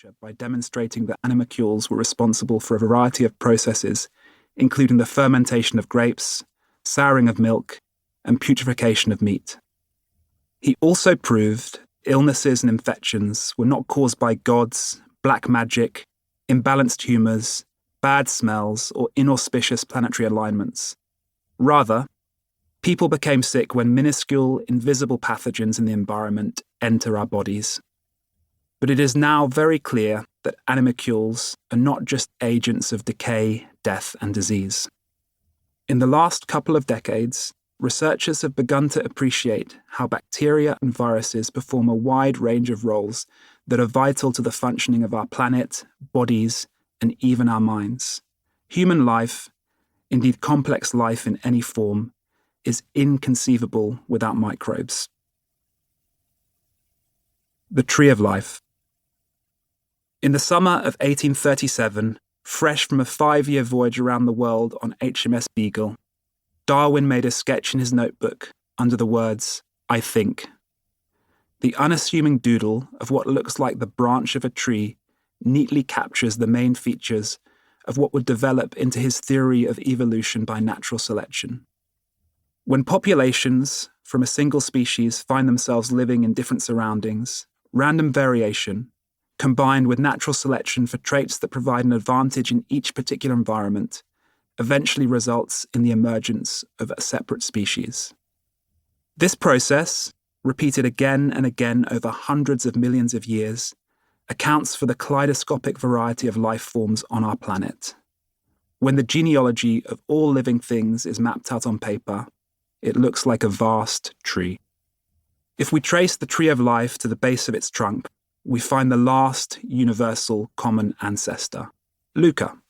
nature by demonstrating that animalcules were responsible for a variety of processes, including the fermentation of grapes, souring of milk, and putrefaction of meat. He also proved illnesses and infections were not caused by gods, black magic, imbalanced humours, bad smells, or inauspicious planetary alignments. Rather, people became sick when minuscule, invisible pathogens in the environment enter our bodies. But it is now very clear that animalcules are not just agents of decay, death, and disease. In the last couple of decades, researchers have begun to appreciate how bacteria and viruses perform a wide range of roles that are vital to the functioning of our planet, bodies, and even our minds. Human life, indeed complex life in any form, is inconceivable without microbes. The Tree of Life. In the summer of 1837, fresh from a 5-year voyage around the world on HMS Beagle, Darwin made a sketch in his notebook under the words, "I think." The unassuming doodle of what looks like the branch of a tree neatly captures the main features of what would develop into his theory of evolution by natural selection. When populations from a single species find themselves living in different surroundings, random variation, combined with natural selection for traits that provide an advantage in each particular environment, eventually results in the emergence of a separate species. This process, repeated again and again over hundreds of millions of years, accounts for the kaleidoscopic variety of life forms on our planet. When the genealogy of all living things is mapped out on paper, it looks like a vast tree. If we trace the tree of life to the base of its trunk, we find the last universal common ancestor, Luca,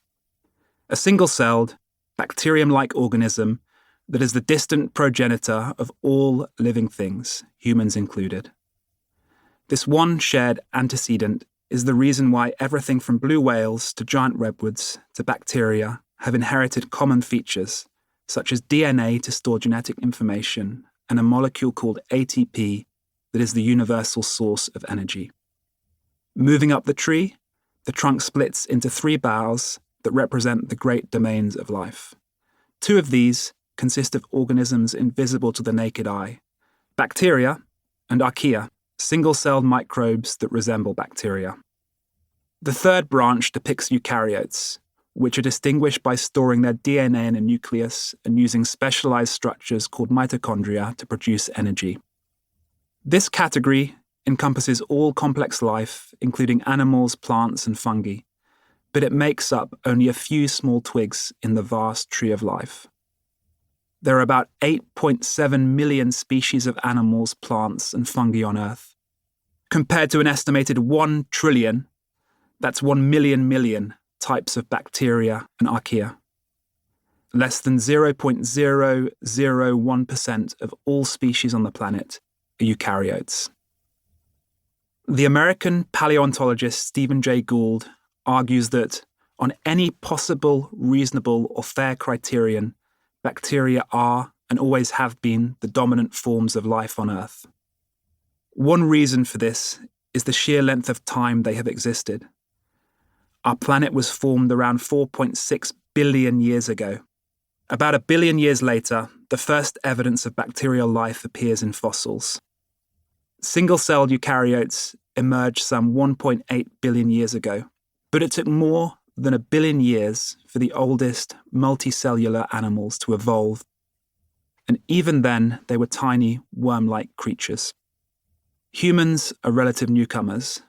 a single-celled, bacterium-like organism that is the distant progenitor of all living things, humans included. This one shared antecedent is the reason why everything from blue whales to giant redwoods to bacteria have inherited common features, such as DNA to store genetic information and a molecule called ATP that is the universal source of energy. Moving up the tree, the trunk splits into 3 boughs that represent the great domains of life. 2 of these consist of organisms invisible to the naked eye, bacteria and archaea, single-celled microbes that resemble bacteria. The 3rd branch depicts eukaryotes, which are distinguished by storing their DNA in a nucleus and using specialized structures called mitochondria to produce energy. This category encompasses all complex life, including animals, plants, and fungi, but it makes up only a few small twigs in the vast tree of life. There are about 8.7 million species of animals, plants, and fungi on Earth, compared to an estimated 1 trillion, that's 1 million types of bacteria and archaea. Less than 0.001% of all species on the planet are eukaryotes. The American paleontologist Stephen Jay Gould argues that, on any possible, reasonable, or fair criterion, bacteria are and always have been the dominant forms of life on Earth. One reason for this is the sheer length of time they have existed. Our planet was formed around 4.6 billion years ago. About 1 billion years later, the first evidence of bacterial life appears in fossils. Single-celled eukaryotes emerged some 1.8 billion years ago, but it took more than 1 billion years for the oldest multicellular animals to evolve, and even then they were tiny, worm-like creatures. Humans are relative newcomers.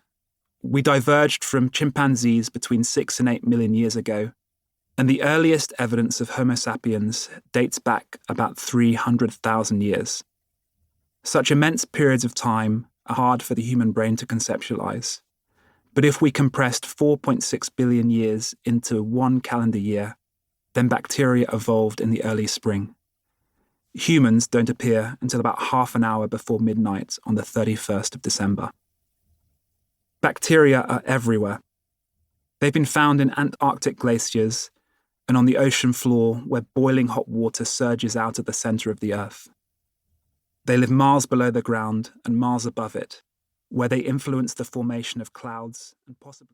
We diverged from chimpanzees between 6 and 8 million years ago, and the earliest evidence of Homo sapiens dates back about 300,000 years. Such immense periods of time are hard for the human brain to conceptualize. But if we compressed 4.6 billion years into 1 calendar year, then bacteria evolved in the early spring. Humans don't appear until about half an hour before midnight on the 31st of December. Bacteria are everywhere. They've been found in Antarctic glaciers and on the ocean floor where boiling hot water surges out of the center of the Earth. They live miles below the ground and miles above it, where they influence the formation of clouds and possibly